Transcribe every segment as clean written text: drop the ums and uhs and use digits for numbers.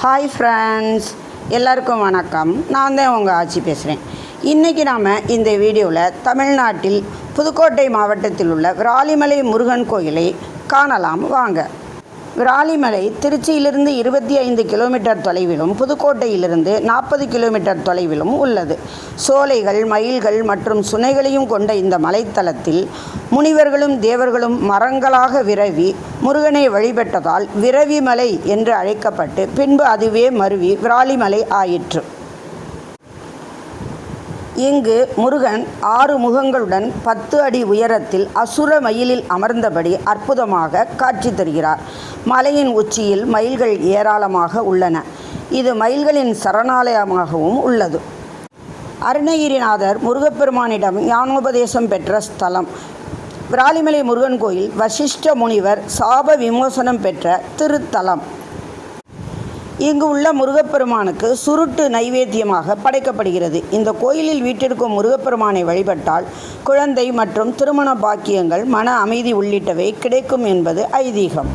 Hi friends, எல்லாருக்கும் வணக்கம். நான் தான் உங்கள் ஆச்சி பேசுகிறேன். இன்றைக்கி நாம் இந்த வீடியோவில் தமிழ்நாட்டில் புதுக்கோட்டை மாவட்டத்தில் உள்ள விராலிமலை முருகன் கோயிலை காணலாம் வாங்க. விராலிமலை திருச்சியிலிருந்து 25 கிலோமீட்டர் தொலைவிலும் புதுக்கோட்டையிலிருந்து 40 கிலோமீட்டர் தொலைவிலும் உள்ளது. சோலைகள், மயில்கள் மற்றும் சுனைகளையும் கொண்ட இந்த மலைத்தலத்தில் முனிவர்களும் தேவர்களும் மரங்களாக விரவி முருகனை வழிபட்டதால் விரவிமலை என்று அழைக்கப்பட்டு பின்பு அதுவே மருவி விராலிமலை ஆயிற்று. இங்கு முருகன் 6 முகங்களுடன் 10 அடி உயரத்தில் அசுர மயிலில் அமர்ந்தபடி அற்புதமாக காட்சி தருகிறார். மலையின் உச்சியில் மயில்கள் ஏராளமாக உள்ளன. இது மயில்களின் சரணாலயமாகவும் உள்ளது. அருணகிரிநாதர் முருகப்பெருமானிடம் ஞானோபதேசம் பெற்ற ஸ்தலம் விராலிமலை முருகன் கோயில். வசிஷ்ட முனிவர் சாப விமோசனம் பெற்ற திருத்தலம். இங்கு உள்ள முருகப்பெருமானுக்கு சுருட்டு நைவேத்தியமாக படைக்கப்படுகிறது. இந்த கோயிலில் வீட்டிற்கும் முருகப்பெருமானை வழிபட்டால் குழந்தை மற்றும் திருமண பாக்கியங்கள், மன அமைதி உள்ளிட்டவை கிடைக்கும் என்பது ஐதீகம்.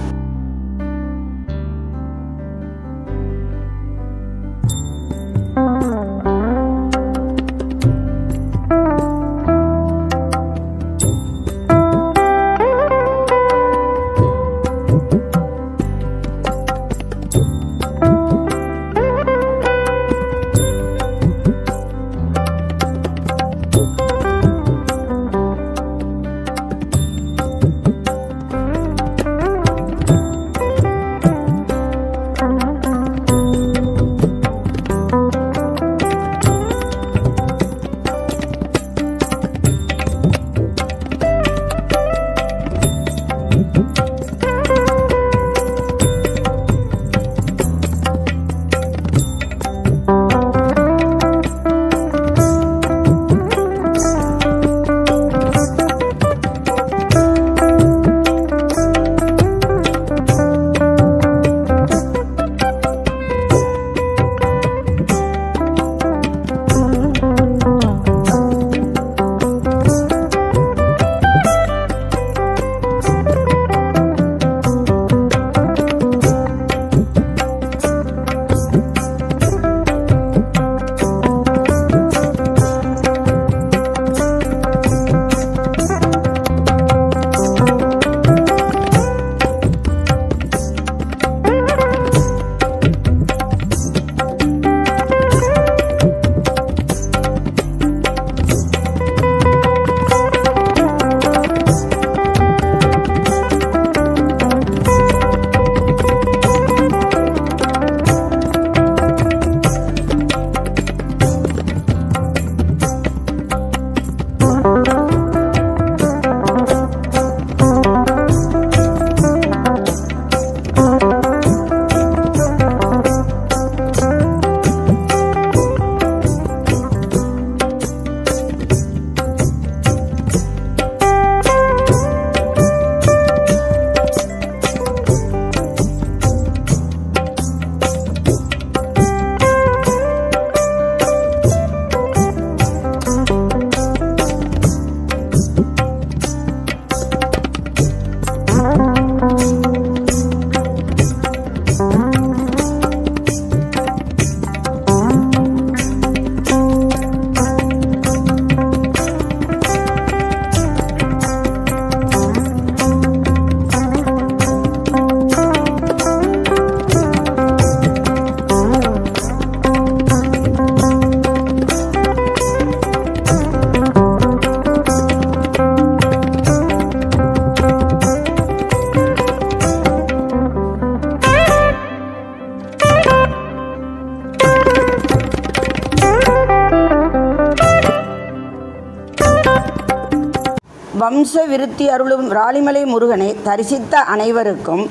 வம்ச விருத்தி அருளும் விராலிமலை முருகனை தரிசித்த அனைவருக்கும்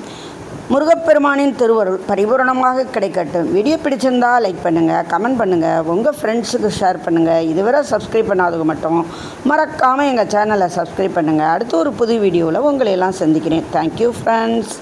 முருகப்பெருமானின் திருவருள் பரிபூரணமாக கிடைக்கட்டும். வீடியோ பிடிச்சிருந்தால் லைக் பண்ணுங்கள், கமெண்ட் பண்ணுங்கள், உங்கள் ஃப்ரெண்ட்ஸுக்கு ஷேர் பண்ணுங்கள். இதுவரை சப்ஸ்கிரைப் பண்ணாதவங்க மட்டும் மறக்காமல் எங்கள் சேனலை சப்ஸ்கிரைப் பண்ணுங்கள். அடுத்து ஒரு புது வீடியோவில் உங்களையெல்லாம் சந்திக்கிறேன். Thank you friends.